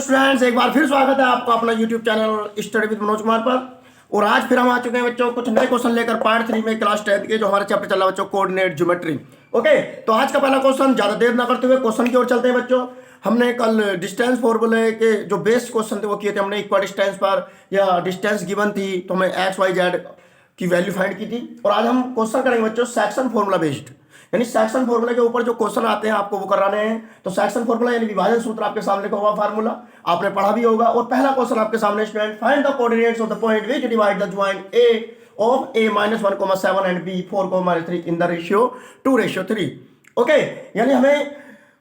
Students, एक बार फिर स्वागत है आपका अपना YouTube channel study with Manoj Kumar पर। और आज फिर हम आ चुके हैं बच्चों कुछ नए क्वेश्चन लेकर पार्ट 3 में क्लास 10 के जो हमारा चैप्टर चल रहा है बच्चों कोऑर्डिनेट ज्योमेट्री। ओके, तो आज का पहला क्वेश्चन ज्यादा देर ना करते हुए क्वेश्चन की ओर चलते हैं बच्चों। हमने कल डिस्टेंस फॉर्मूले के जो बेस्ट क्वेश्चन थे वो किए थे हमने इक्वल डिस्टेंस पर, या डिस्टेंस गिवन थी तो हमें एक्स वाई जेड की वैल्यू फाइंड की थी। और आज हम क्वेश्चन करेंगे बच्चों सेक्शन फॉर्मूला बेस्ड, यानी सेक्शन फॉर्मूला के ऊपर जो क्वेश्चन आते हैं आपको वो कराने हैं। तो सेक्शन फॉर्मूला यानी विभाजन सूत्र आपके सामने का हुआ फार्मूला आपने पढ़ा भी होगा। और पहला क्वेश्चन आपके सामने student, find the coordinates of the point which divide the joint A of a - 1,7 and b 4,3 in the ratio 2:3। Okay, यानी हमें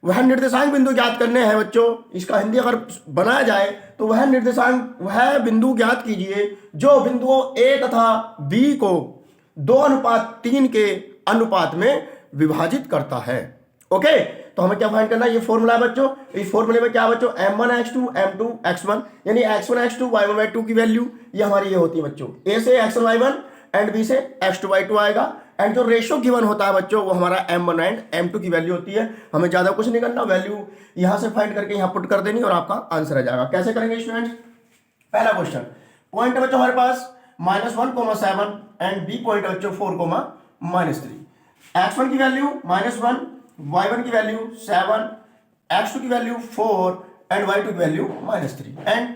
वह निर्देशांक बिंदु ज्ञात करने हैं बच्चों। इसका हिंदी अगर बनाया जाए तो वह निर्देशांक वह बिंदु ज्ञात कीजिए जो बिंदुओं a तथा b को 2:3 के अनुपात में विभाजित करता है। ओके, तो हमें क्या फाइंड करना है, ये फॉर्मूला है बच्चों। इस फॉर्मूले में क्या बच्चों, m1 x2 m2 x1 यानी x1 x2 y1 y2 की वैल्यू ये हमारी ये होती है बच्चों। a से x1 y1 एंड b से x2 y2 आएगा। एंड जो रेशियो गिवन होता है बच्चों वो हमारा m1 एंड m2 की वैल्यू होती है। हमें ज्यादा कुछ नहीं करना, वैल्यू यहां से फाइंड करके यहां पुट कर देनी और आपका आंसर आ जाएगा। कैसे करेंगे स्टूडेंट्स, पहला क्वेश्चन पॉइंट है बच्चों हमारे पास -1,7 एंड b पॉइंट है बच्चों 4,3। x1 की वैल्यू -1, y1 की वैल्यू 7, x2 की वैल्यू 4 एंड y2 की value -3 and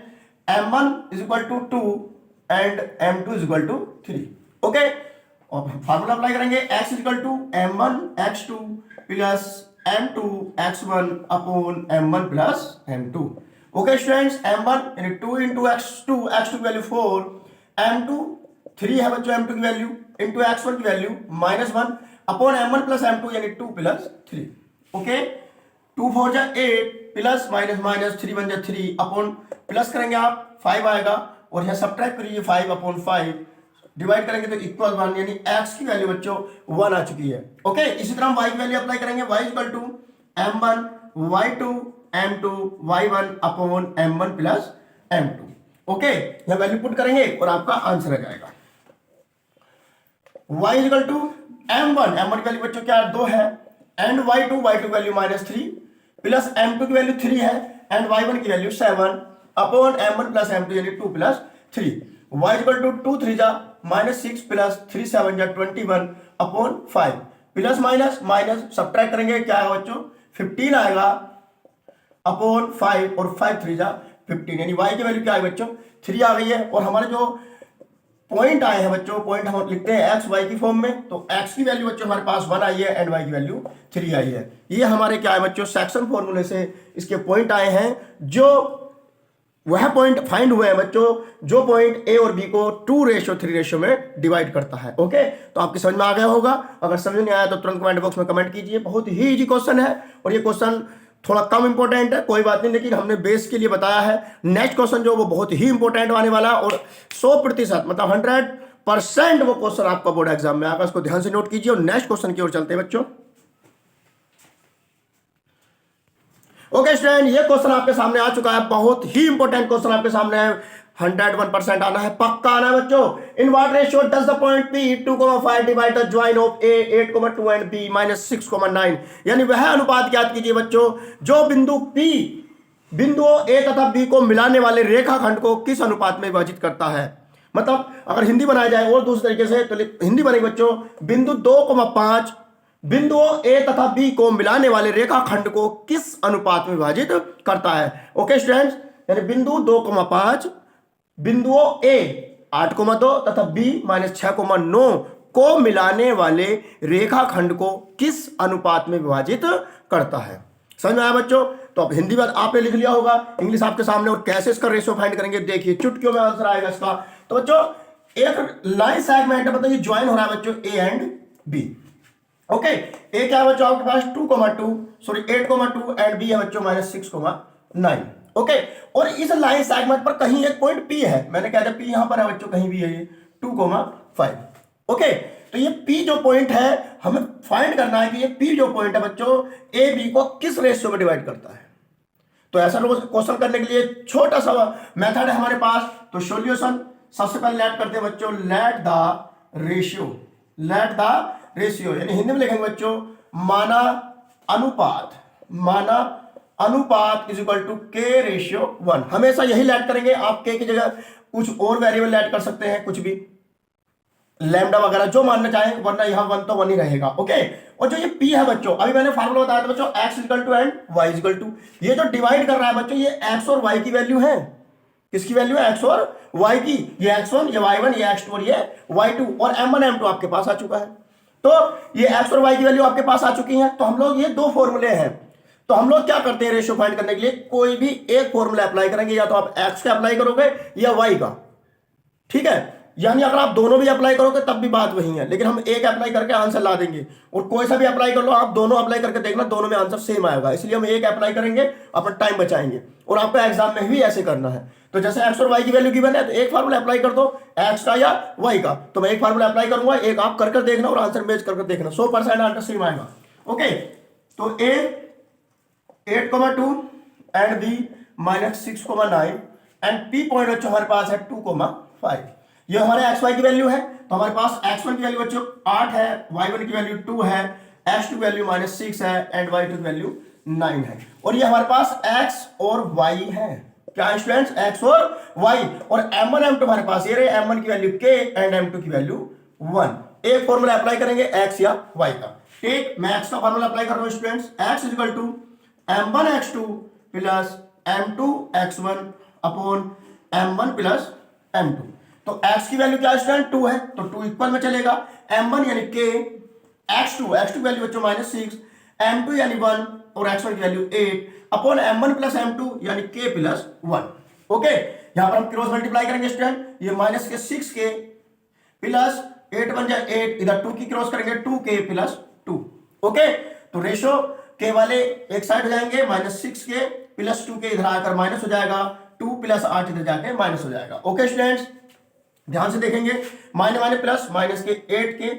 m1 = 2 and m2 = 3। Okay, और फार्मूला अप्लाई करेंगे, x = m1 x2 plus m2 x1 upon m1 plus m2। Okay students, m1 यानी 2 into x2 की value 4, m2 3 है बच्चों m2 की value, into x1 की value -1 upon m1 plus m2 यानी 2 plus 3। Okay, 2 4 जा 8 प्लस माइनस 3 1 जा 3 अपॉन प्लस करेंगे आप 5 आएगा और यहाँ सब्ट्रैक्ट करिए 5 अपॉन 5 डिवाइड करेंगे तो इक्वल 1 यानी x की वैल्यू बच्चों 1 आ चुकी है। ओके, इसी तरह हम y की वैल्यू अप्लाई करेंगे, y = m1 y2 m2 y1 upon m1 plus m2। Okay, यह वैल्यू पुट करेंगे और आपका आंसर आ जाएगा। y = m1 की वैल्यू बच्चों क्या 2 है एंड y2 की वैल्यू -3 प्लस m2 की वैल्यू 3 है एंड y1 की value 7 upon m1 plus m2 यानी 2 प्लस 3। y = 2 3 जा -6 प्लस 3 7 जा 21 अपॉन 5 प्लस माइनस सब्ट्रैक्ट करेंगे क्या है बच्चों 15 आएगा अपॉन 5 और 5 3 जा 15 यानी y की वैल्यू क्या है बच्चों 3 आ गई है। और हमारे जो पॉइंट आए हैं बच्चों, पॉइंट हम लिखते हैं x y की फॉर्म में, तो x की वैल्यू बच्चों हमारे पास 1 आई है एंड y की वैल्यू 3 आई है। ये हमारे क्या है बच्चों सेक्शन फॉर्मूले से इसके पॉइंट आए हैं, जो वह पॉइंट फाइंड हुए हैं बच्चों जो पॉइंट a और b को 2:3 में डिवाइड करता है। ओके, तो आपकी समझ में आ गया होगा। अगर समझ नहीं आया तो तुरंत कमेंट बॉक्स में कमेंट कीजिए। बहुत ही इजी क्वेश्चन है और ये क्वेश्चन थोड़ा कम इंपॉर्टेंट है, कोई बात नहीं, लेकिन हमने बेस के लिए बताया है। नेक्स्ट क्वेश्चन जो वो बहुत ही इंपॉर्टेंट आने वाला है और 100% मतलब 100% वो क्वेश्चन आपका बोर्ड एग्जाम में आएगा, उसको ध्यान से नोट कीजिए। और नेक्स्ट क्वेश्चन की ओर चलते हैं बच्चों। ओके स्टूडेंट, ये क्वेश्चन आपके सामने आ चुका है, बहुत ही इंपॉर्टेंट क्वेश्चन आपके सामने है, 101% आना है, पक्का आना है बच्चों। In what ratio does the point P 2,5 divide the join of A 8,2 and B -6,9 यानी वह अनुपात ज्ञात कीजिए बच्चों जो बिंदु P बिंदुओं A तथा B को मिलाने वाले रेखाखंड को किस अनुपात में विभाजित करता है। मतलब अगर हिंदी बनाया जाए और दूसरे तरीके से तो हिंदी बनेगी बच्चों, बिंदु 2,5 बिंदुओं A तथा B को मिलाने वाले रेखाखंड को किस अनुपात में विभाजित करता है। ओके स्टूडेंट्स, यानी बिंदु 2,5 बिंदुओं A 8,2 तथा B -6,9 को मिलाने वाले रेखाखंड को किस अनुपात में विभाजित करता है। समझ में आया बच्चों? तो अब हिंदी बात आपने लिख लिया होगा, इंग्लिश आपके सामने, और कैसे इसका रेशियो फाइंड करेंगे देखिए, चुटकियों में आंसर आएगा इसका। तो बच्चों एक लाइन सेगमेंट है, मतलब ये ज्वाइन हो रहा है बच्चों A and B। Okay, A क्या है बच्चों आपके पास 8,2 एंड B है बच्चों -6,9। ओके, और इस लाइन सेगमेंट पर कहीं एक पॉइंट P है, मैंने कहा था P यहां पर है बच्चों, कहीं भी है ये 2,5। ओके, तो ये P जो पॉइंट है हमें फाइंड करना है कि ये P जो पॉइंट है बच्चों A B को किस रेशियो में डिवाइड करता है। तो ऐसा क्वेश्चन करने के लिए छोटा सा मेथड है हमारे पास। तो सॉल्यूशन सबसे पहले लेट करते हैं बच्चों, लेट द रेशियो यानी हिंदी में लिखेंगे बच्चों माना अनुपात इज इक्वल टू के रेशियो 1। हमेशा यही लैट करेंगे, आप के की जगह कुछ और वेरिएबल लैट कर सकते हैं, कुछ भी लैम्डा वगैरह जो मानना चाहें, वरना यहाँ 1 तो 1 ही रहेगा। ओके, और जो ये p है बच्चों, अभी मैंने फार्मूला बताया था बच्चों, x equal to and y equal to, ये जो डिवाइड कर रहा है बच्चों, ये x और y की वैल्यू है। किसकी वैल्यू है? x और y की। ये x1, ये y1, ये x2 और ये y2, और m1 m2 आपके पास आ चुका है। तो ये x और y की वैल्यू आपके पास आ चुकी है। तो हम लोग ये दो फॉर्मूले हैं, तो हम लोग क्या करते हैं रेशियो फाइंड करने के लिए, कोई भी एक फॉर्मूला अप्लाई करेंगे, या तो आप x का अप्लाई करोगे या y का, ठीक है। यानी अगर आप दोनों भी अप्लाई करोगे तब भी बात वही है, लेकिन हम एक अप्लाई करके आंसर ला देंगे, और कोई सा भी अप्लाई कर लो, आप दोनों अप्लाई करके देखना, दोनों में आंसर सेम आएगा। इसलिए हम एक अप्लाई करेंगे, अपना टाइम बचाएंगे, और आपको एग्जाम में भी ऐसे करना है। तो जैसे x और y की वैल्यू गिवन है, तो एक फार्मूला अप्लाई कर दो, x का या y का। तो मैं एक फार्मूला अप्लाई करूंगा, एक आप कर देखना और आंसर मैच कर देखना, 100% आंसर सेम आएगा। ओके, तो a 8,2 and b -6,9 and p point बच्चों हमारे पास है 2,5। ये हमारे xy की वैल्यू है। तो हमारे पास x1 की वैल्यू बच्चों 8 है, y1 की वैल्यू 2 है, x2 की वैल्यू -6 है, एंड y2 की वैल्यू 9 है। और ये हमारे पास x और y है। क्या है स्टूडेंट्स? x और y। और m1 m2 हमारे पास ये रहे, m1 की वैल्यू k एंड m2 की वैल्यू 1। एक फॉर्मूला अप्लाई करेंगे x या y का। ठीक, मैं x का फॉर्मूला अप्लाई कर रहा हूं students, x equal to m1 x2 plus m2 x1 upon m1 plus m2। तो x की वैल्यू क्या है स्टूडेंट? 2 है, तो 2 इक्वल में चलेगा m1 यानी k, x2 की वैल्यू बच्चों -6, m2 यानी 1 और x1 की value 8 upon m1 plus m2 यानी k प्लस 1। ओके, यहां पर हम क्रॉस मल्टीप्लाई करेंगे स्टूडेंट, ये माइनस के 6k प्लस 8 बन जाए 8, इधर 2 की क्रॉस करेंगे 2k प्लस 2। ओके, तो रेशो के वाले एक साइड हो जाएंगे, -6k प्लस 2k इधर आकर माइनस हो जाएगा, 2 प्लस 8 इधर जाके माइनस हो जाएगा। ओके स्टूडेंट्स, ध्यान से देखेंगे, माइनस माइनस प्लस, माइनस के 8k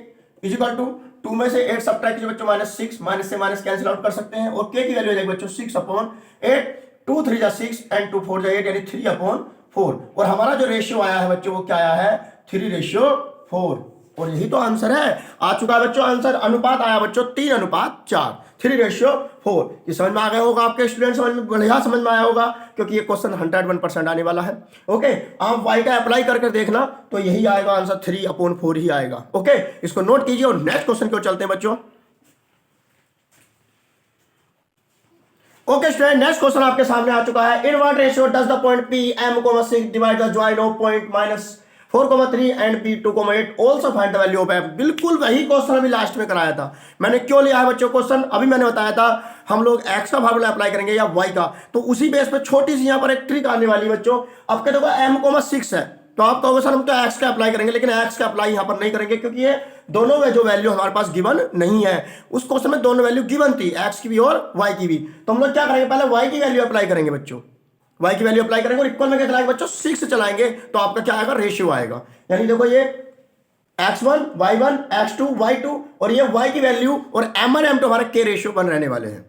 इज इक्वल टू 2 में से 8 सब्ट्रैक्ट कीजिए बच्चों, -6, माइनस से माइनस कैंसिल आउट कर सकते हैं, और k की वैल्यू हो जाएगी बच्चों 6 अपॉन 8, 2 3 जा 6 एंड 2 4 जा 8 यानी 3 अपॉन 4। और हमारा जो रेशियो आया है बच्चों वो क्या आया है? 3:4। और यही तो आंसर है, आ चुका है बच्चों आंसर। अनुपात आया बच्चों 3:4, 3:4। ये समझ में आ गया होगा आपके स्टूडेंट, समझ में बढ़िया समझ में आया होगा, क्योंकि ये क्वेश्चन 101% आने वाला है। ओके, आप y का अप्लाई करके देखना, तो यही आएगा आंसर, 3/4 ही आएगा। ओके, इसको नोट कीजिए और नेक्स्ट क्वेश्चन की ओर चलते हैं बच्चों। ओके स्टूडेंट, नेक्स्ट क्वेश्चन आपके सामने आ चुका है। In what ratio does the point p m,6 divide the join of point -4,3 and p 2,8 also find the value of m। बिल्कुल वही क्वेश्चन अभी लास्ट में कराया था। मैंने क्यों लिया है बच्चों क्वेश्चन, अभी मैंने बताया था हम लोग x का फार्मूला अप्लाई करेंगे या y का, तो उसी बेस पे छोटी सी यहाँ पर एक ट्रिक आने वाली है बच्चों। आपके देखो m,6 है, तो आप कहोगे सर हम तो x का अप्लाई करेंगे, लेकिन x का अप्लाई यहाँ पर नहीं करेंगे, क्योंकि ये दोनों में जो वैल्यू हमारे पास गिवन नहीं है। उस क्वेश्चन में दोनों वैल्यू गिवन थी, x की भी और y की भी। तो हम लोग क्या करेंगे, पहले y की वैल्यू अप्लाई करेंगे बच्चों, y की वैल्यू अप्लाई करेंगे और इक्वल में क्या चलाएंगे बच्चों, 6 से चलाएंगे, तो आपका क्या आएगा, रेशियो आएगा। यानी देखो ये x1 y1 x2 y2, और ये y की वैल्यू और m1 m2 हमारे k रेशियो बन रहने वाले हैं।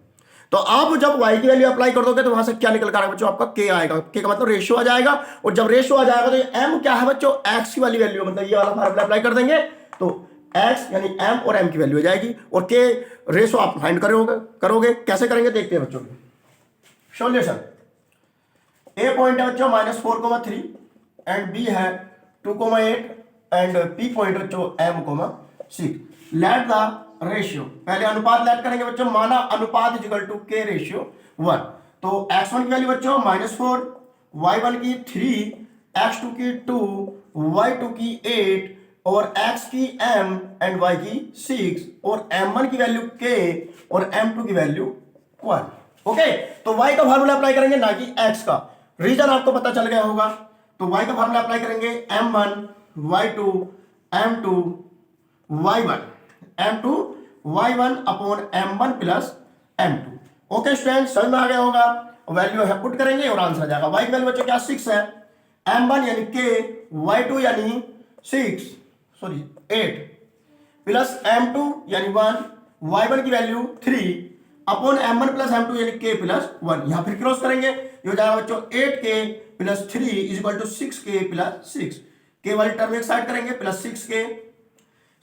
तो आप जब y की वैल्यू अप्लाई कर दोगे तो वहां से क्या निकल कर आएगा बच्चों, आपका k आएगा। k का मतलब रेशियो आ जाएगा, और जब रेशियो आ जाएगा तो ये m क्या है बच्चों, x की वाली वैल्यू, मतलब ये वाला फार्मूला अप्लाई कर देंगे तो x यानी m और m की वैल्यू हो जाएगी, और k रेशियो आप फाइंड करोगे कैसे करेंगे देखते हैं बच्चों। सॉल्यूशन, a पॉइंट है बच्चों -4,3 एंड b है 2,8 एंड p पॉइंट बच्चों m,6। लेट द रेशियो, पहले अनुपात लेट करेंगे बच्चों, माना अनुपात is equal to k ratio 1। तो x1 की वैल्यू बच्चों -4, y1 की 3, x2 की 2, y2 की 8, और x की m एंड y की 6, और m1 की वैल्यू k और m2 की वैल्यू 1। ओके, तो y का फार्मूला अप्लाई करेंगे ना कि x का, रीजन आपको पता चल गया होगा। तो y का फार्मूला अप्लाई करेंगे m1 y2 m2 y1 m2 y1 upon m1 plus m2। Okay student, समझ में आ गया होगा। वैल्यू है पुट करेंगे और आंसर आ जाएगा। y की वैल्यू बच्चों क्या 6 है, m1 यानी k, y2 यानी 8 प्लस m2 यानी 1, y1 की value 3 upon m1 plus m2 यानी k प्लस 1। यहां फिर क्रॉस करेंगे, ये हो जाएगा बच्चों 8k plus 3 is equal to 6k plus 6। k वाली टर्म एक साइड करेंगे, plus 6k,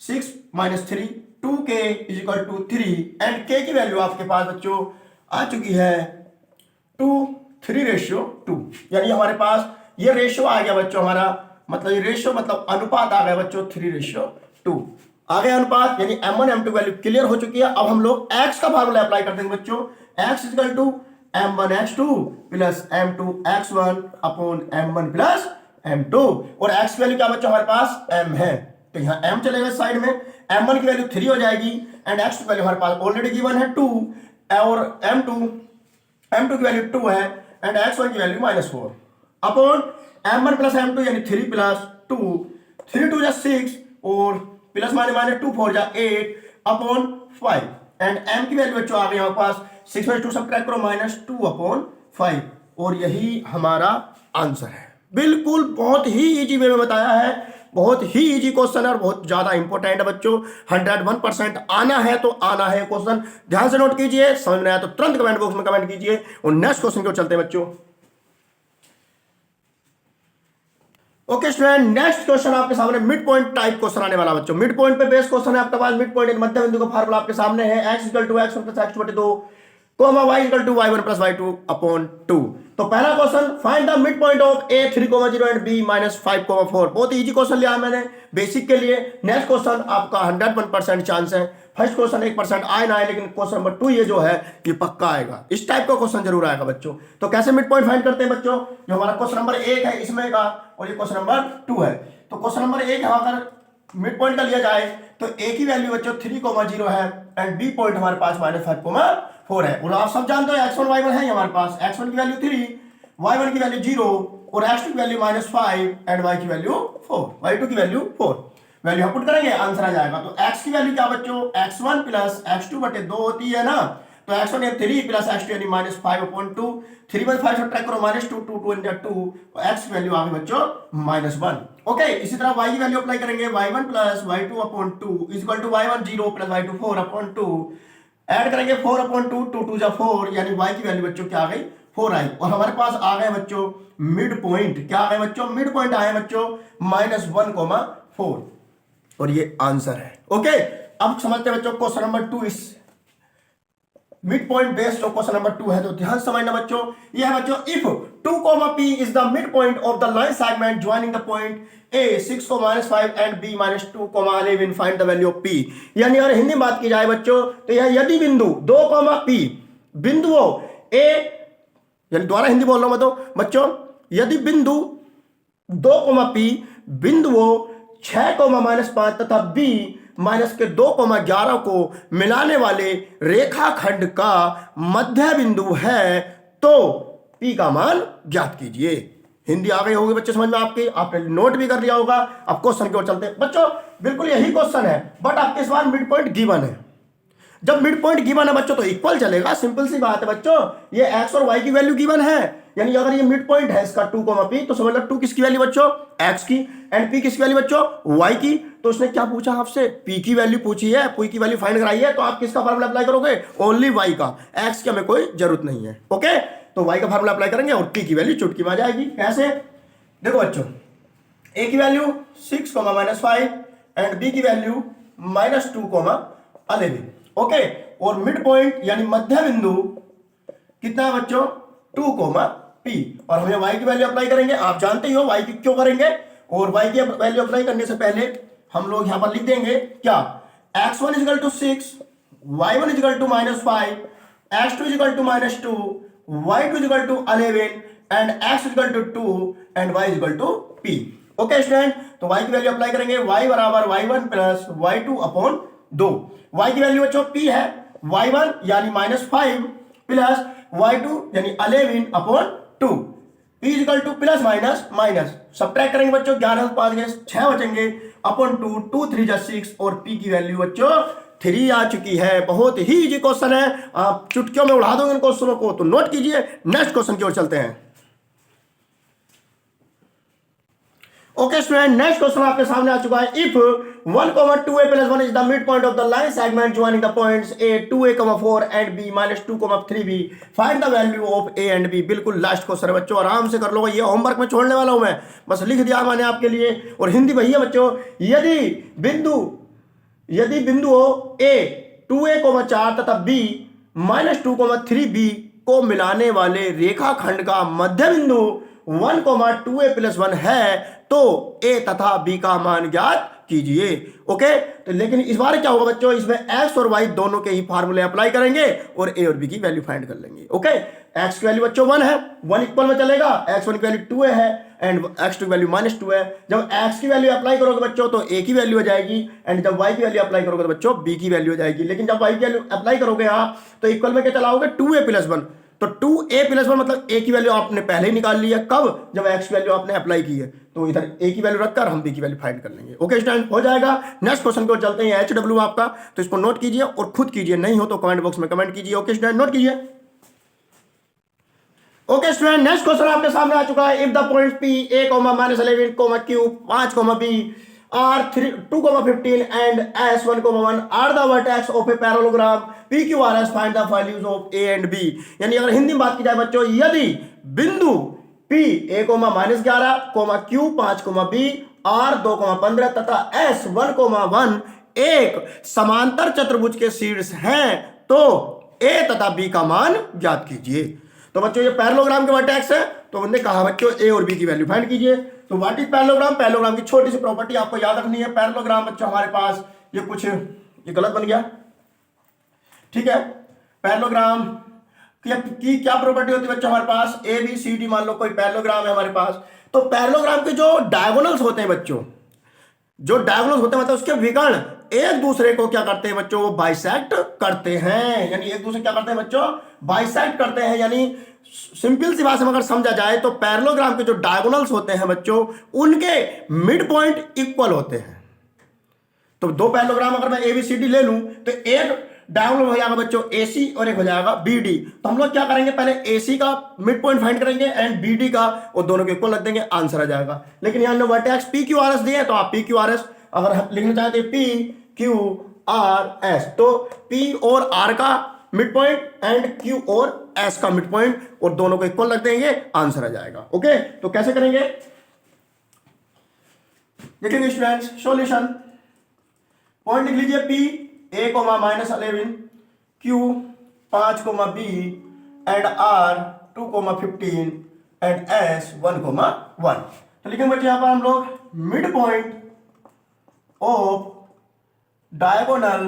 6 minus 3, 2k is equal to 3 and k की वैल्यू आपके पास बच्चों आ चुकी है 3:2, यानी हमारे पास ये रेशियो आ गया बच्चों हमारा, मतलब ये रेशियो मतलब अनुपात आ गया बच्चों 3:2 आ गया अनुपात, यानी m1 m2 वैल्यू क्लियर हो चुकी है। अब हम लोग x का फार्मूला अप्लाई कर देंगे बच्चों, x equal to m1x2 plus m2x1 upon m1 plus m2, और x की वैल्यू क्या बच्चों हमारे पास m है, तो यहाँ m चलेगा साइड में, m1 की वैल्यू 3 हो जाएगी एंड x की वैल्यू हमारे पास ऑलरेडी गिवन है 2 और m2 की वैल्यू 2 है एंड x1 की value -4 upon m1 plus m2 यानी 3 प्लस 2, 3 2 6 और plus minus 2 4 8 upon 5 and m की वैल्यू बच्चों आ गई हमारे पास 6 में 2 सब्ट्रैक्ट करो -2 अपॉन 5, और यही हमारा आंसर है। बिल्कुल बहुत ही इजी वे में बताया है, बहुत ही इजी क्वेश्चन है और बहुत ज्यादा इंपॉर्टेंट है बच्चों, 101% आना है तो आना है क्वेश्चन, ध्यान से नोट कीजिए, समझ में आया तो तुरंत कमेंट बॉक्स में कमेंट कीजिए। और नेक्स्ट क्वेश्चन की ओर चलते हैं बच्चों। ओके स्टूडेंट, नेक्स्ट क्वेश्चन आपके सामने मिड पॉइंट टाइप क्वेश्चन आने वाला बच्चों, मिड पॉइंट पे बेस्ड क्वेश्चन है आपके पास। मिड पॉइंट मध्य बिंदु का फार्मूला आपके सामने है, x equal to x1 plus x2/2 comma y equal to y1 plus y2 upon 2। तो पहला question, find the mid point of a 3,0 and b -5,4। बहुत इजी क्वेश्चन लिया मैंने बेसिक के लिए। नेक्स्ट क्वेश्चन आपका 101% चांस है, फर्स्ट क्वेश्चन 1% आए ना आए, लेकिन क्वेश्चन नंबर 2 ये जो है ये पक्का आएगा, इस टाइप का क्वेश्चन जरूर आएगा बच्चों। तो कैसे मिड पॉइंट फाइंड करते हैं बच्चों, जो हमारा क्वेश्चन नंबर 1 है इसमें का, और ये क्वेश्चन नंबर 2 है। तो क्वेश्चन नंबर 1 अगर मिड पॉइंट का लिया जाए तो a की वैल्यू बच्चों 3,0 है एंड b पॉइंट हमारे पास -5,4 है, और आप सब जानते हो x1 y1 है हमारे पास, x1 की वैल्यू 3, y1 की वैल्यू 0 और x2 की वैल्यू -5 एंड y की वैल्यू 4, y2 की वैल्यू 4। वैल्यू हम पुट करेंगे, आंसर आ जाएगा। तो x की वैल्यू क्या बच्चों, x1 प्लस x2/2 होती है ना, तो x1 यानी 3 प्लस x2 यानी -5/2, 3 में 5 सब्ट्रैक्ट करो -2, 2 2 इंटू 2, तो x की वैल्यू आ गई बच्चों -1। ओके, इसी तरह y की वैल्यू अप्लाई करेंगे, y1 plus y2/2 equal to y1 0 plus y2 4/2, add करेंगे 4/2, 2 2 जा 4, यानी y की वैल्यू बच्चों क्या आ गई 4 आई, और हमारे पास आ गए बच्चों मिड पॉइंट, क्या आ गए बच्चों मिड पॉइंट आए बच्चों -1,4, और ये आंसर है। ओके, अब समझते हैं बच्चों क्वेश्चन नंबर 2, इस mid point based question number 2 है, तो ध्यान समझना बच्चों। ये है बच्चों, if 2, p is the mid point of the line segment joining the point a 6, -5 and b -2, 11 find the value of p। यानी अगर हिंदी में बात की जाए बच्चों, तो यह यदि बिंदु 2, p बिंदुओं a, यानी दोबारा हिंदी बोल रहा हूं मैं तो बच्चों, यदि बिंदु 2, p बिंदुओं 6, -5 तथा b -2, को मिलाने वाले रेखाखंड का मध्य बिंदु है, तो p का मान ज्ञात कीजिए। हिंदी आ गई होगी बच्चे समझ में आपके, आपने नोट भी कर लिया होगा। अब क्वेश्चन की ओर चलते हैं बच्चों, बिल्कुल यही क्वेश्चन है, बट आपके इस बार मिड पॉइंट गिवन है। जब मिड पॉइंट गिवन है बच्चों तो इक्वल चलेगा, सिंपल सी बात है बच्चों। ये x और y की वैल्यू गिवन है, यानी अगर ये मिड पॉइंट है इसका 2, p, तो समझ लो 2 किसकी वैल्यू बच्चों x की, एंड p किसकी वैल्यू बच्चों y की। तो उसने क्या पूछा आपसे, p की वैल्यू पूछी है, p की वैल्यू फाइंड कराई है, तो आप किसका फार्मूला अप्लाई करोगे, ओनली y का, x की हमें कोई जरूरत नहीं है। ओके, तो y का फार्मूला अप्लाई करेंगे और p की वैल्यू चुटकी में आ जाएगी। कैसे, देखो बच्चों, a की वैल्यू 6, -5 एंड b की वैल्यू -2, 11। ओके, और मिड पॉइंट यानी मध्य बिंदु कितना है बच्चों 2, p, और हमें y की वैल्यू अप्लाई करेंगे। आप जानते ही हो y की क्यों करेंगे, और y की वैल्यू अप्लाई करने से पहले हम लोग यहां पर लिख देंगे क्या, x1 = 6, y1 = -5, x2 = -2, y2 = 11 and x = 2 and y = p। Okay student, तो y की वैल्यू अप्लाई करेंगे, y बराबर y1 प्लस y2/2, y की वैल्यू बच्चों p है, y1 यानी -5 प्लस y2 यानी 11/2, p = प्लस माइनस सब्ट्रैक्ट करेंगे बच्चों, 11 5 गए 6 बचेंगे अपॉन 2, 2 3 जा 6, और p की वैल्यू बच्चों 3 आ चुकी है। बहुत ही इजी क्वेश्चन है, आप चुटकियों में उड़ा दोगे इन क्वेश्चनों को, तो नोट कीजिए। नेक्स्ट क्वेश्चन की ओर चलते हैं। ओके स्टूडेंट, नेक्स्ट क्वेश्चन आपके सामने आ चुका है, if 1, 2a + 1 is the mid point of the line segment joining the points a 2a, 4 and b -2, 3b find the value of a and b। बिल्कुल last question है बच्चों, आराम से कर लो, ये होमवर्क में छोड़ने वाला हूं मैं, बस लिख दिया मैंने आपके लिए। और हिंदी वही है बच्चों, यदि बिंदु a 2a, 4 तथा b -2, 3b को मिलाने वाले रेखाखंड का मध्य बिंदु 1,2a+1 है तो a तथा b का मान ज्ञात कीजिए। ओके, तो लेकिन इस बार क्या होगा बच्चों, इसमें x और y दोनों के ही फार्मूले अप्लाई करेंगे और a और b की वैल्यू फाइंड कर लेंगे। ओके, x की वैल्यू बच्चों 1 है, 1 इक्वल में चलेगा, x1 की वैल्यू 2 है एंड x2 की वैल्यू -2 है। जब x की वैल्यू अप्लाई करोगे बच्चों तो a की वैल्यू हो जाएगी एंड जब y की वैल्यू अप्लाई करोगे तो बच्चों b की वैल्यू हो जाएगी। लेकिन जब y की वैल्यू अप्लाई करोगे आप तो इक्वल में क्या चलाओगे, 2a+1, तो 2a+1 मतलब a की वैल्यू आपने पहले ही निकाल ली है, कब, जब x की वैल्यू आपने अप्लाई की है, तो इधर a की वैल्यू रखकर हम b की वैल्यू फाइंड कर लेंगे। ओके स्टूडेंट, हो जाएगा। नेक्स्ट क्वेश्चन को चलते हैं, HW आपका, तो इसको नोट कीजिए और खुद कीजिए, नहीं हो तो कमेंट बॉक्स में कमेंट कीजिए। ओके स्टूडेंट, नोट कीजिए। ओके स्टूडेंट, नेक्स्ट क्वेश्चन आपके सामने आ चुका है। If the point p a, -11, q 5, b are 2,15 and s 1,1 are the vertex of a parallelogram PQRS, find the values of a and b। यानी अगर हिंदी में बात की जाए बच्चों, यदि बिंदु p a, -11, q 5, b r 2,15 तथा s 1,1 एक समांतर चतुर्भुज के शीर्ष हैं तो a तथा b का मान ज्ञात कीजिए। तो बच्चों ये पैरेललोग्राम के वर्टेक्स है, तो हमने कहा बच्चों a और b की वैल्यू फाइंड कीजिए। तो व्हाट इज पैरेललोग्राम, पैरेललोग्राम की छोटी सी प्रॉपर्टी आपको याद रखनी है। पैरेललोग्राम बच्चों हमारे पास ये गलत बन गया, ठीक है। पैरेललोग्राम की क्या प्रॉपर्टी होती है बच्चों, हमारे पास ए बी सी डी, मान लो कोई पैरेललोग्राम है हमारे पास, तो पैरेललोग्राम के जो डायगोनल्स होते हैं बच्चों, जो डायगोनल्स होते हैं मतलब उसके विकर्ण एक दूसरे को क्या करते हैं बच्चों, वो बाइसेक्ट करते हैं। यानी एक दूसरे क्या करते हैं बच्चों, बाइसेक्ट करते हैं। यानी सिंपल सी भाषा में अगर समझा जाए तो पैरेललोग्राम के जो डायगोनल्स होते हैं बच्चों, उनके मिड पॉइंट इक्वल होते हैं। तो दो पैरेललोग्राम अगर मैं एबीसीडी ले लूं तो एक डायगोनल हो जाएगा बच्चों एसी और एक हो जाएगा बीडी। तो हम लोग क्या करेंगे, पहले एसी का मिड पॉइंट फाइंड करेंगे एंड बीडी का, और दोनों के इक्वल रख देंगे, आंसर आ जाएगा। लेकिन यहां vertex P Q R S दिए, तो आप पी क्यू आर एस अगर लिखना चाहते हैं पी क्यू आर एस, तो पी और आर का मिड पॉइंट एंड क्यू और एस का मिड पॉइंट, और दोनों को इक्वल रख देंगे, आंसर आ जाएगा। ओके, तो कैसे करेंगे देखेंगे स्टूडेंट्स। सॉल्यूशन, पॉइंट लिख लीजिए P a, -11, q 5, b and r 2,15 and s 1,1। तो लिखेंगे बच्चे यहां पर हम लोग mid point of diagonal,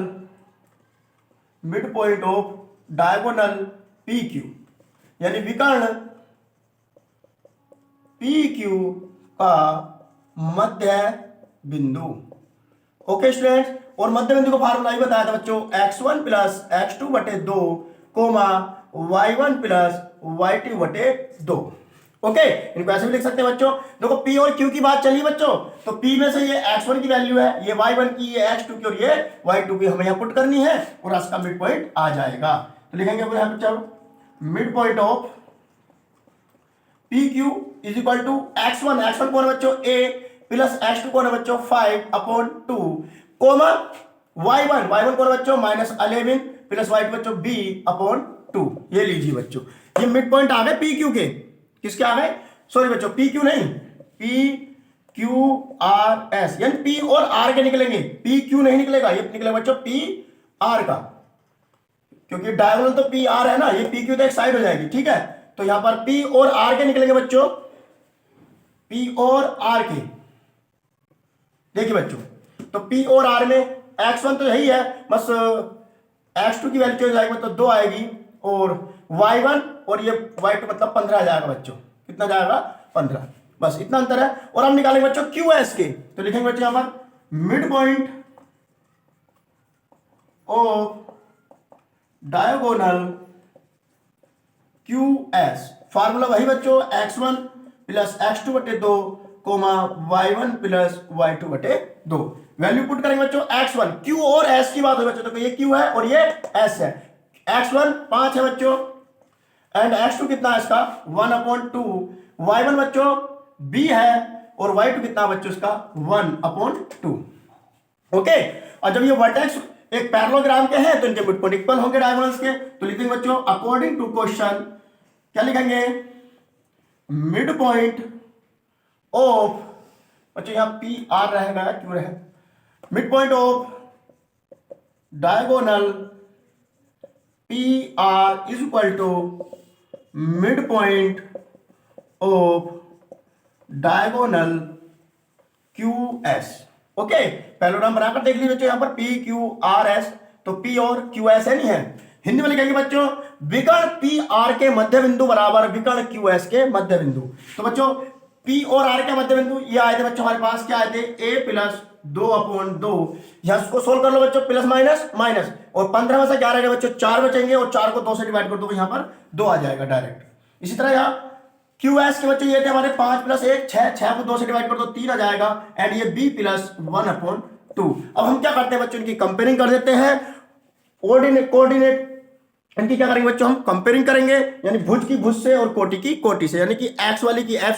mid point of diagonal P Q, यानी विकर्ण पी क्यू का मध्य बिंदु। ओके स्टूडेंट्स, और मध्य बिंदु को फार्मूला ही बताया था बच्चों, x1 प्लस x2 बटे 2 कोमा y1 प्लस y2 बटे 2। ओके, इनको ऐसे भी लिख सकते हैं बच्चों। देखो p और q की बात चली बच्चों, तो p में से ये x1 की वैल्यू है, ये y1 की, ये x2 की और ये y2 की हमें यहाँ पुट करनी है और इसका मिड पॉइंट आ जाएगा। तो लिखेंगे यहाँ पे चलो, mid point of P Q is equal to x1, x1 कौन है बच्चों a, प्लस x2 कौन है बच्चों 5/2 कोमा y1, y1 कौन है बच्चों -11 प्लस y2 बच्चों b/2। ये लीजिए बच्चों, ये मिड पॉइंट आ गए पी क्यू के। किसके आ गए, सॉरी बच्चों पी क्यू नहीं, पी क्यू आर एस, यानी पी और आर के निकलेंगे, पी क्यू नहीं निकलेगा, ये निकलेगा बच्चों पी आर का, क्योंकि डायगोनल तो पी आर है ना, ये पी क्यू तो एक साइड हो जाएगी, ठीक है। तो यहां पर पी और आर के निकलेंगे बच्चों, पी और आर के। देखिए बच्चों, तो P और R में x1 तो यही है, बस x2 की वैल्यू चेंज आएगी तो 2 आएगी, और y1 और ये y2 मतलब 15 आ जाएगा बच्चों। कितना जाएगा, 15, बस इतना अंतर है। और हम निकालेंगे बच्चों QS के, तो लिखेंगे बच्चों यहां पर mid point of diagonal QS, formula वही बच्चों x1 प्लस x2 बटे 2 कोमा y1 प्लस y2 बटे 2। वैल्यू पुट करेंगे बच्चों x1, q और s की बात है बच्चों, तो ये q है और ये s है। x1 5 है बच्चों एंड x2 कितना है इसका 1/2, y1 बच्चों b है और y2 कितना बच्चों इसका 1/2। ओके, और जब ये वर्टेक्स एक पैरेललोग्राम के हैं तो इनके मिड पॉइंट इक्वल होंगे डायगोनल्स के। तो लिखेंगे बच्चों अकॉर्डिंग टू क्वेश्चन, क्या लिखेंगे, मिड पॉइंट ऑफ, बच्चों यहां पी आर रहेगा, क्यों रहे, mid point of diagonal P R is equal to mid point of diagonal QS। Okay, parallelogram बनाकर देख लीजिए बच्चों, यहां पर PQRS, तो P और QS है नहीं है। हिंदी में लिखेंगे बच्चों विकर्ण PR के मध्य बिंदु बराबर विकर्ण QS के मध्य बिंदु। तो बच्चों P और R के मध्य बिंदु ये आए थे बच्चों हमारे पास, क्या आए थे, A प्लस 2/2। यहां इसको सोल्व कर लो बच्चों, प्लस माइनस माइनस, और 15 में से 11 के बच्चों 4 बचेंगे, और 4 को 2 से डिवाइड कर दो, यहां पर 2 आ जाएगा डायरेक्ट। इसी तरह यहाँ QS के बच्चे ये थे हमारे 5 + 1 6, 6 को 2 से डिवाइड कर दो 3 आ जाएगा, एंड ये B प्लस 1/2। अब हम क्या करते हैं बच्चों, इनकी कंपेयरिंग कर देते हैं, कोऑर्डिनेट इनकी क्या करेंगे बच्चों, हम कंपेयरिंग करेंगे, यानी भुज की भुज से और कोटि की कोटि से, यानी कि x वाली की x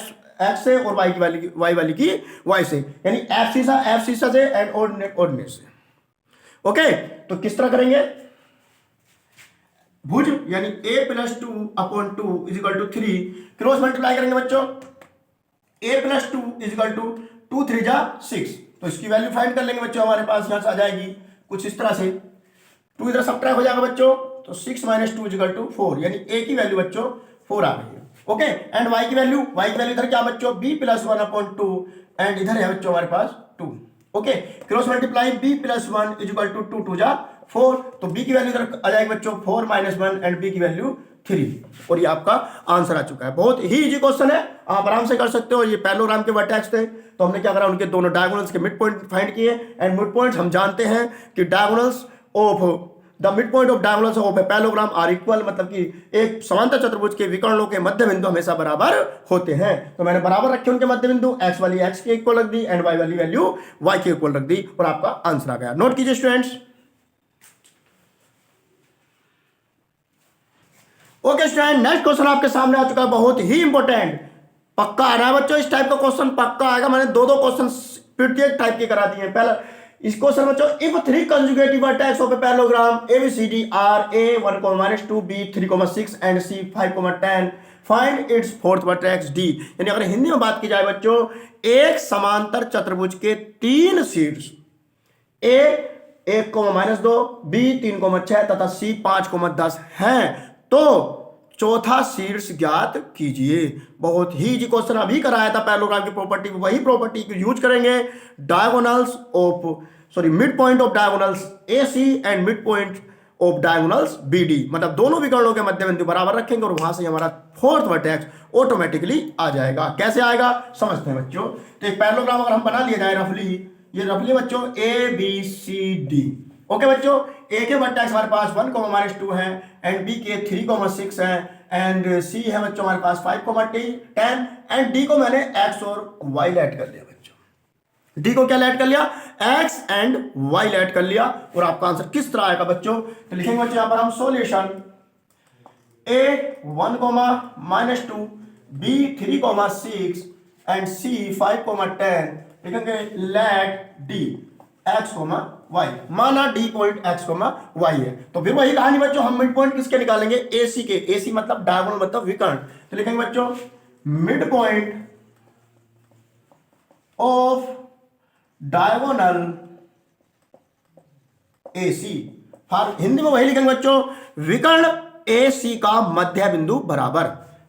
से और y वाली की y से, यानी f सीसा से एंड ऑर्डिनेट से। ओके, तो किस तरह करेंगे, भुज यानी a + 2/2 = 3, क्रॉस मल्टीप्लाई करेंगे बच्चों, a + 2 = 2 3 जा 6, तो इसकी वैल्यू फाइंड कर लेंगे बच्चों, हमारे पास यहां से आ जाएगी कुछ इस तरह से, 2 इधर सबट्रैक्ट हो जाएगा बच्चों, तो 6 - 2 = 4, यानी a की वैल्यू बच्चों 4 आ गई है। ओके, एंड y की वैल्यू इधर क्या बच्चों, b + 1/2, एंड इधर है बच्चों हमारे पास 2। ओके, क्रॉस मल्टीप्लाई b + 1 = 2 2 जा 4, तो b की वैल्यू इधर आ जाएगी बच्चों 4 - 1, एंड b की वैल्यू 3, और ये आपका आंसर आ चुका है। बहुत ही इजी क्वेश्चन है, आप आराम से कर सकते हो। ये पैरेललोग्राम के वर्टेक्स थे, तो हमने क्या करा, उनके दोनों डायगोनल्स के मिड पॉइंट फाइंड किए, एंड मिड पॉइंट्स हम जानते हैं कि diagonals of the mid point of diagonals of a parallelogram are equal, मतलब कि एक समांतर चतुर्भुज के विकर्णों के मध्य बिंदु हमेशा बराबर होते हैं। तो मैंने बराबर रखे उनके मध्य बिंदु, x वाली x के इक्वल रख दी, एंड y वाली वैल्यू y के इक्वल रख दी, और आपका आंसर आ गया। नोट कीजिए students. Okay student, next question आपके सामने आ चुका है, बहुत ही इंपॉर्टेंट, पक्का आ रहा है बच्चों, इस टाइप का क्वेश्चन पक्का आएगा। मैंने दो क्वेश्चन प्रत्येक टाइप के करा दिए हैं। पहला इस क्वेश्चन बच्चों, if 3 conjugative vertex of a parallelogram ABCD are A 1, -2, B 3, 6 and C 5, 10, find its fourth vertex D। यानी अगर हिंदी में बात की जाए बच्चों, एक समांतर चतुर्भुज के 3 शीर्ष A 1, -2, B 3, 6 तथा C 5, 10 हैं, तो चौथा शीर्ष ज्ञात कीजिए। बहुत ही इजी क्वेश्चन अभी कराया था पैरेललोग्राम की प्रॉपर्टी, वही प्रॉपर्टी को यूज करेंगे। Mid point of diagonals AC and mid point of diagonals BD, मतलब दोनों विकर्णों के मध्य बिंदु बराबर रखेंगे, और वहां से हमारा फोर्थ वर्टेक्स ऑटोमेटिकली आ जाएगा। कैसे आएगा समझते हैं बच्चों। तो एक पैरेललोग्राम अगर हम बना लिया जाए रफली, ये रफली बच्चों ABCD। ओके बच्चों, A के वर्टेक्स हमारे पास 1, -2 है, एंड B के 3, 6 है, एंड C है बच्चों हमारे पास 5, 10, एंड D को मैंने X और Y ऐड कर लिया बच्चों। D को क्या ऐड कर लिया, X एंड Y ऐड कर लिया, और आपका आंसर किस तरह आएगा बच्चों, तो लिखेंगे बच्चों यहां पर हम solution A 1, -2, B 3, 6 and C 5, 10, लिखेंगे लेट D X, Y, माना D पॉइंट X, Y है। तो फिर वही कहानी बच्चों, हम मिड पॉइंट किसके निकालेंगे, AC के। AC मतलब डायगोनल मतलब विकर्ण, तो लिखेंगे बच्चों mid point of diagonal AC। Hindi में वही लिखेंगे बच्चों, विकर्ण AC का मध्य बिंदु बराबर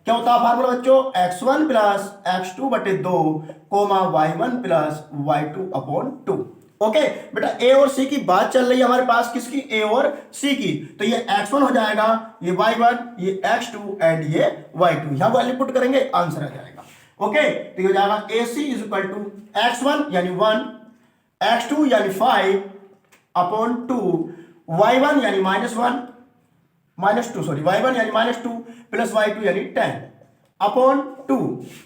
क्या होता है फार्मूला बच्चों, x1 + x2/2, y1 + y2/2। Okay बेटा, A और C की बात चल रही है हमारे पास, किसकी, A और C की, तो ये x1 हो जाएगा, ये y1, ये x2 एंड ये y2, यहां वैल्यू पुट करेंगे, आंसर आ जाएगा। ओके, तो ये हो जाएगा AC = x1 यानी 1, x2 यानी 5/2, y1 यानी y1 यानी -2 प्लस y2 यानी 10/2।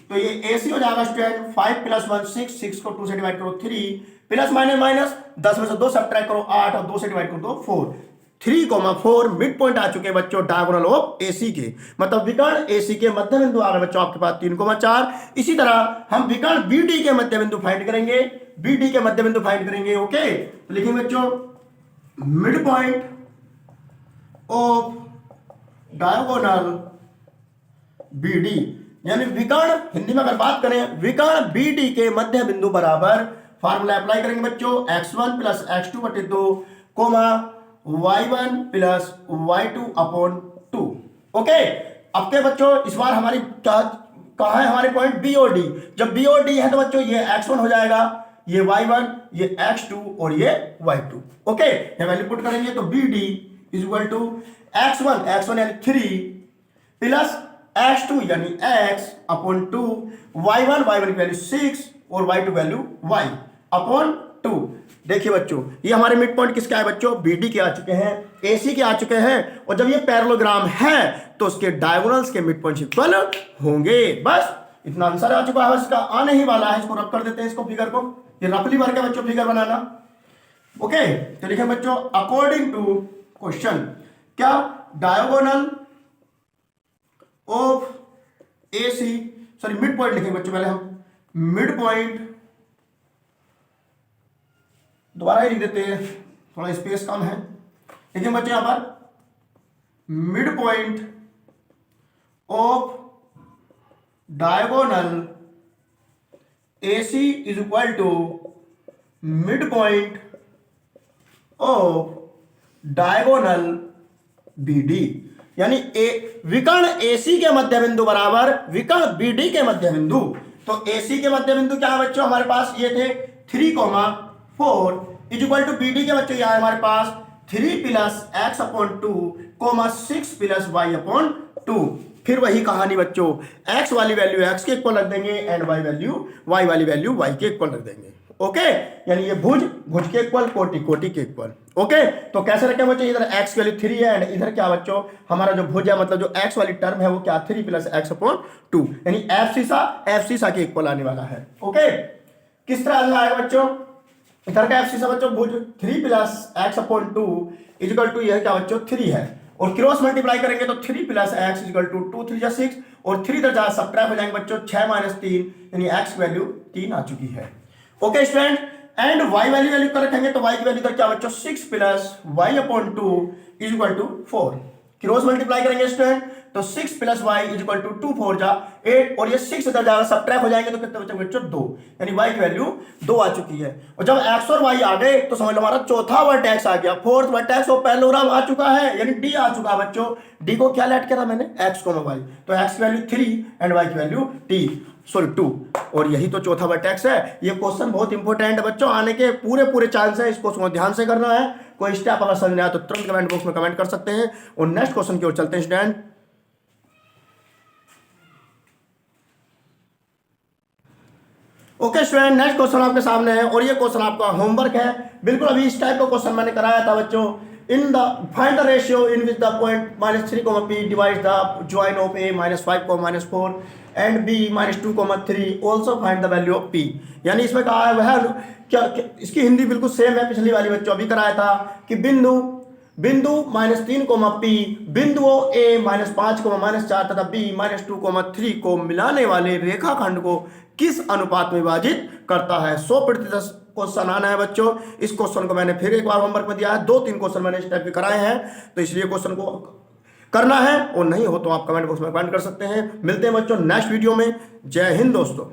तो ये AC हो जाएगा स्टूडेंट 5 + 1 6, 6 को 2 से डिवाइड करो 3, प्लस माइनस 10 में से 2 सब्ट्रैक्ट करो 8, और 2 से डिवाइड करो तो 4, 3, 4 मिड पॉइंट आ चुके हैं बच्चों डायगोनल ऑफ AC के, मतलब विकर्ण AC के मध्य बिंदु आ गए बच्चों आपके पास 3, 4। इसी तरह हम विकर्ण BD के मध्य बिंदु फाइंड करेंगे, BD के मध्य बिंदु फाइंड करेंगे। ओके, तो लिखेंगे बच्चों mid point of diagonal BD, यानी विकर्ण, हिंदी में अगर बात करें विकर्ण BD के मध्य बिंदु बराबर, फार्मूला अप्लाई करेंगे बच्चों, x1 + x2/2, y1 + y2/2। Okay, अब के बच्चों इस बार हमारी क्या कहाँ है हमारे पॉइंट बी और डी। जब बी और डी है तो बच्चों ये x1 हो जाएगा, ये y1, ये x2 और ये y2। ओके, ये वैल्यू पुट करेंगे तो B D is equal to x1 यानी 3 प्लस x2 यानी x अपॉन 2, y1 की वैल्यू 6 और y2 वैल्यू y अपॉन 2। देखिए बच्चों ये हमारे मिड पॉइंट किसके आए बच्चों, बीडी के आ चुके हैं, एसी के आ चुके हैं, और जब ये पैरेललोग्राम है तो उसके डायगोनल्स के मिड पॉइंट इक्वल होंगे। बस इतना आंसर आ चुका है, इसका आने ही वाला है। इसको रब कर देते हैं, इसको फिगर को, ये रफली भर के बच्चों फिगर बनाना। ओके, तो लिखे बच्चों अकॉर्डिंग टू क्वेश्चन, क्या diagonal of AC, sorry mid point लिखेंगे बच्चों, पहले हम मिड पॉइंट दोबारा ही लिख देते हैं, थोड़ा स्पेस कम है। देखिए बच्चों यहां पर mid point of diagonal AC is equal to mid point of diagonal BD, यानी विकर्ण AC के मध्य बिंदु बराबर विकर्ण BD के मध्य बिंदु। तो AC के मध्य बिंदु क्या है बच्चों, हमारे पास ये थे 3,4 इज इक्वल टू BD के बच्चों यहाँ है हमारे पास 3 plus x upon 2, 6 plus y upon 2। फिर वही कहानी बच्चों, x वाली वैल्यू x के इक्वल रख देंगे एंड y वाली वैल्यू y के इक्वल रख देंगे। ओके, यानी ये भुज के इक्वल, कोटि के इक्वल। ओके, तो कैसे रखें बच्चों, इधर x की वैल्यू 3 है एंड इधर क्या बच्चों हमारा जो भुज है, मतलब जो x वाली टर्म है वो क्या 3 प्लस x अपॉन 2, यानी f सीसा के इक्वल आने वाला है। ओके, किस तरह आएगा बच्चों, इधर का एफ बच्चों भुज 3 plus x upon 2 is equal to यह क्या बच्चों 3 है, और क्रॉस मल्टीप्लाई करेंगे तो 3 प्लस एक्स इजिकल टू 2 3 6 और 3 इधर जहाँ सब्ट्रैक्ट हो जाएंगे बच्चों 6 माइनस 3, यानी एक्स वैल्यू 3 आ चुकी है। Okay student, and y value कर रखेंगे तो वाई की वैल्यू इधर क्या बच्चों 6 plus y upon 2 is equal to 4। Cross multiply करेंगे स्टूडेंट तो 6 plus y is equal to 2 4 जा 8, और ये 6 इधर जाएगा सब्ट्रैक्ट हो जाएंगे तो कितने बच्चे बच्चों 2, यानी y की वैल्यू 2 आ चुकी है। और जब x और y आ गए तो समझ लो हमारा चौथा वर्टेक्स आ गया, फोर्थ वर्टेक्स और पैरेललोग्राम आ चुका है, यानी d आ चुका है बच्चों। d को क्या लेट करा मैंने x को y, तो x की वैल्यू 3 एंड y की वैल्यू 2, और यही तो चौथा वर्टेक्स है। ये क्वेश्चन बहुत इंपॉर्टेंट है बच्चों, आने के पूरे चांस है, इसको ध्यान से करना है। कोई स्टेप अगर समझ नहीं आया तो तुरंत कमेंट बॉक्स में कमेंट कर सकते हैं। और नेक्स्ट क्वेश्चन की ओर चलते हैं student. Okay student, next question आपके सामने है और ये क्वेश्चन आपका होमवर्क है। बिल्कुल अभी इस टाइप का क्वेश्चन मैंने कराया था बच्चों। In the find the ratio in which the point -3, p divide the join of a -5, -4 and b -2, 3 also find the value of p। यानी इसमें कहा है वह क्या, इसकी हिंदी बिल्कुल सेम है पिछली वाली बच्चों अभी कराया था कि बिंदु -3, p बिंदुओं a -5, -4 तथा b -2, 3 को मिलाने वाले रेखाखंड को किस अनुपात में विभाजित करता है। 100% क्वेश्चन आना है बच्चों। इस क्वेश्चन को मैंने फिर एक बार होमवर्क में दिया है, 2-3 क्वेश्चन मैंने इस टाइप के कराए हैं, तो इसलिए क्वेश्चन को करना है, और नहीं हो तो आप कमेंट बॉक्स में कमेंट कर सकते हैं। मिलते हैं बच्चों नेक्स्ट वीडियो में। जय हिंद दोस्तों।